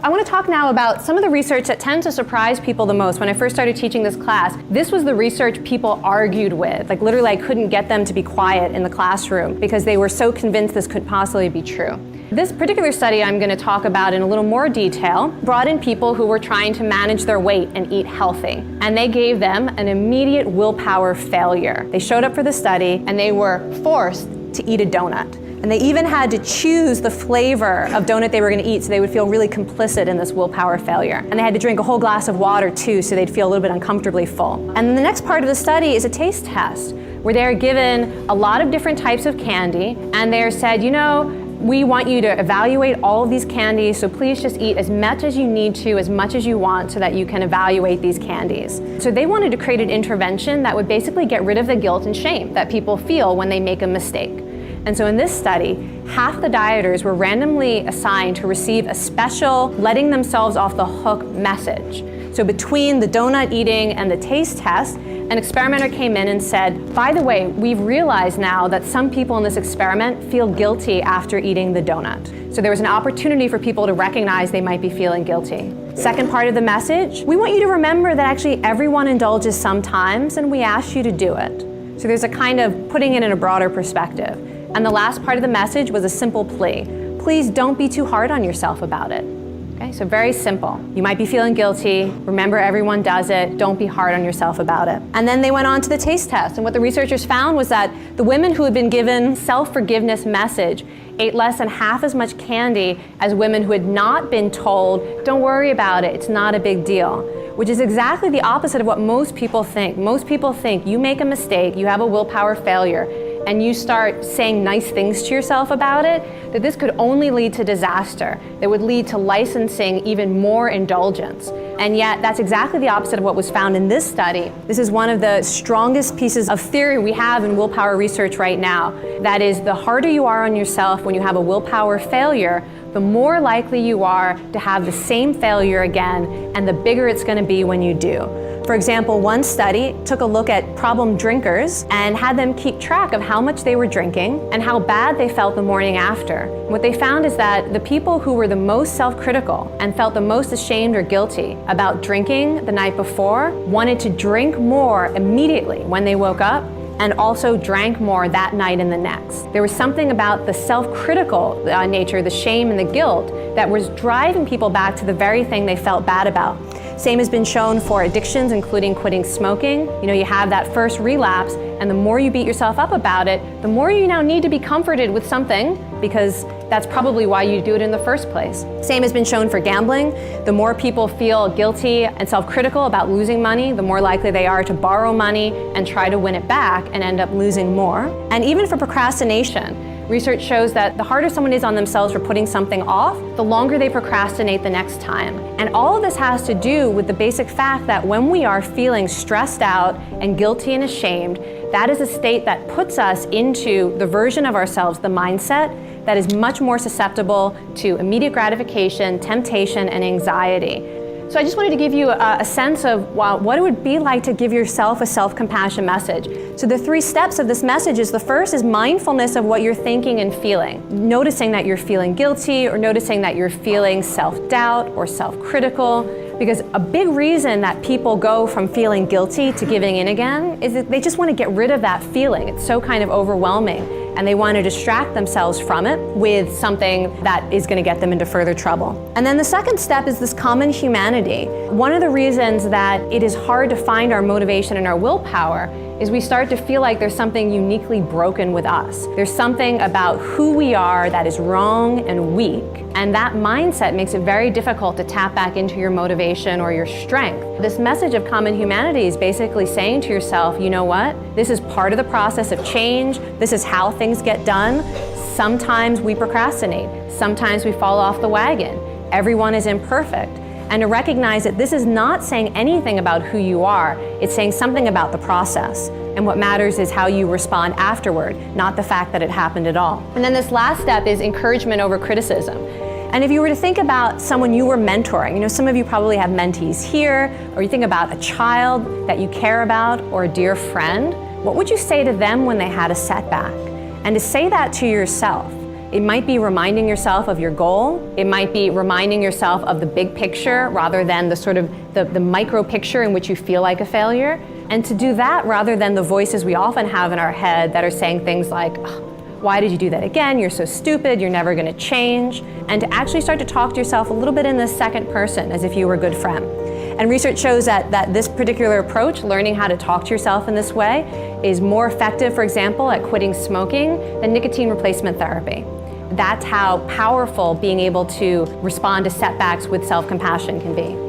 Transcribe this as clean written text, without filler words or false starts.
I want to talk now about some of the research that tends to surprise people the most. When I first started teaching this class, this was the research people argued with. Like literally I couldn't get them to be quiet in the classroom because they were so convinced this could possibly be true. This particular study I'm going to talk about in a little more detail brought in people who were trying to manage their weight and eat healthy. And they gave them an immediate willpower failure. They showed up for the study and they were forced to eat a donut. And they even had to choose the flavor of donut they were going to eat so they would feel really complicit in this willpower failure. And they had to drink a whole glass of water too so they'd feel a little bit uncomfortably full. And then the next part of the study is a taste test where they're given a lot of different types of candy and they're said, you know, we want you to evaluate all of these candies, so please just eat as much as you need to, as much as you want, so that you can evaluate these candies. So they wanted to create an intervention that would basically get rid of the guilt and shame that people feel when they make a mistake. And so in this study, half the dieters were randomly assigned to receive a special letting themselves off the hook message. So between the donut eating and the taste test, an experimenter came in and said, by the way, we've realized now that some people in this experiment feel guilty after eating the donut. So there was an opportunity for people to recognize they might be feeling guilty. Second part of the message, we want you to remember that actually everyone indulges sometimes and we ask you to do it. So there's a kind of putting it in a broader perspective. And the last part of the message was a simple plea. Please don't be too hard on yourself about it. Okay, so very simple. You might be feeling guilty. Remember, everyone does it. Don't be hard on yourself about it. And then they went on to the taste test. And what the researchers found was that the women who had been given self-forgiveness message ate less than half as much candy as women who had not been told, don't worry about it, it's not a big deal. Which is exactly the opposite of what most people think. Most people think you make a mistake, you have a willpower failure, and you start saying nice things to yourself about it, that this could only lead to disaster, that would lead to licensing even more indulgence. And yet, that's exactly the opposite of what was found in this study. This is one of the strongest pieces of theory we have in willpower research right now. That is, the harder you are on yourself when you have a willpower failure, the more likely you are to have the same failure again, and the bigger it's going to be when you do. For example, one study took a look at problem drinkers and had them keep track of how much they were drinking and how bad they felt the morning after. What they found is that the people who were the most self-critical and felt the most ashamed or guilty about drinking the night before wanted to drink more immediately when they woke up, and also drank more that night and the next. There was something about the self-critical nature, the shame and the guilt, that was driving people back to the very thing they felt bad about. Same has been shown for addictions, including quitting smoking. You know, you have that first relapse, and the more you beat yourself up about it, the more you now need to be comforted with something, because that's probably why you do it in the first place. Same has been shown for gambling. The more people feel guilty and self-critical about losing money, the more likely they are to borrow money and try to win it back and end up losing more. And even for procrastination, research shows that the harder someone is on themselves for putting something off, the longer they procrastinate the next time. And all of this has to do with the basic fact that when we are feeling stressed out and guilty and ashamed, that is a state that puts us into the version of ourselves, the mindset, that is much more susceptible to immediate gratification, temptation, and anxiety. So I just wanted to give you a sense of what it would be like to give yourself a self-compassion message. So the 3 steps of this message is, the first is mindfulness of what you're thinking and feeling. Noticing that you're feeling guilty, or noticing that you're feeling self-doubt or self-critical. Because a big reason that people go from feeling guilty to giving in again is that they just want to get rid of that feeling. It's so kind of overwhelming. And they want to distract themselves from it with something that is going to get them into further trouble. And then the second step is this common humanity. One of the reasons that it is hard to find our motivation and our willpower is we start to feel like there's something uniquely broken with us. There's something about who we are that is wrong and weak, and that mindset makes it very difficult to tap back into your motivation or your strength. This message of common humanity is basically saying to yourself, you know what? This is part of the process of change. This is how things get done. Sometimes we procrastinate. Sometimes we fall off the wagon. Everyone is imperfect. And to recognize that this is not saying anything about who you are, it's saying something about the process. And what matters is how you respond afterward, not the fact that it happened at all. And then this last step is encouragement over criticism. And if you were to think about someone you were mentoring, you know, some of you probably have mentees here, or you think about a child that you care about, or a dear friend, what would you say to them when they had a setback? And to say that to yourself, It might be reminding yourself of your goal. It might be reminding yourself of the big picture rather than the sort of the micro picture in which you feel like a failure. And to do that rather than the voices we often have in our head that are saying things like, why did you do that again? You're so stupid, you're never gonna change. And to actually start to talk to yourself a little bit in the second person as if you were a good friend. And research shows that this particular approach, learning how to talk to yourself in this way, is more effective, for example, at quitting smoking than nicotine replacement therapy. That's how powerful being able to respond to setbacks with self-compassion can be.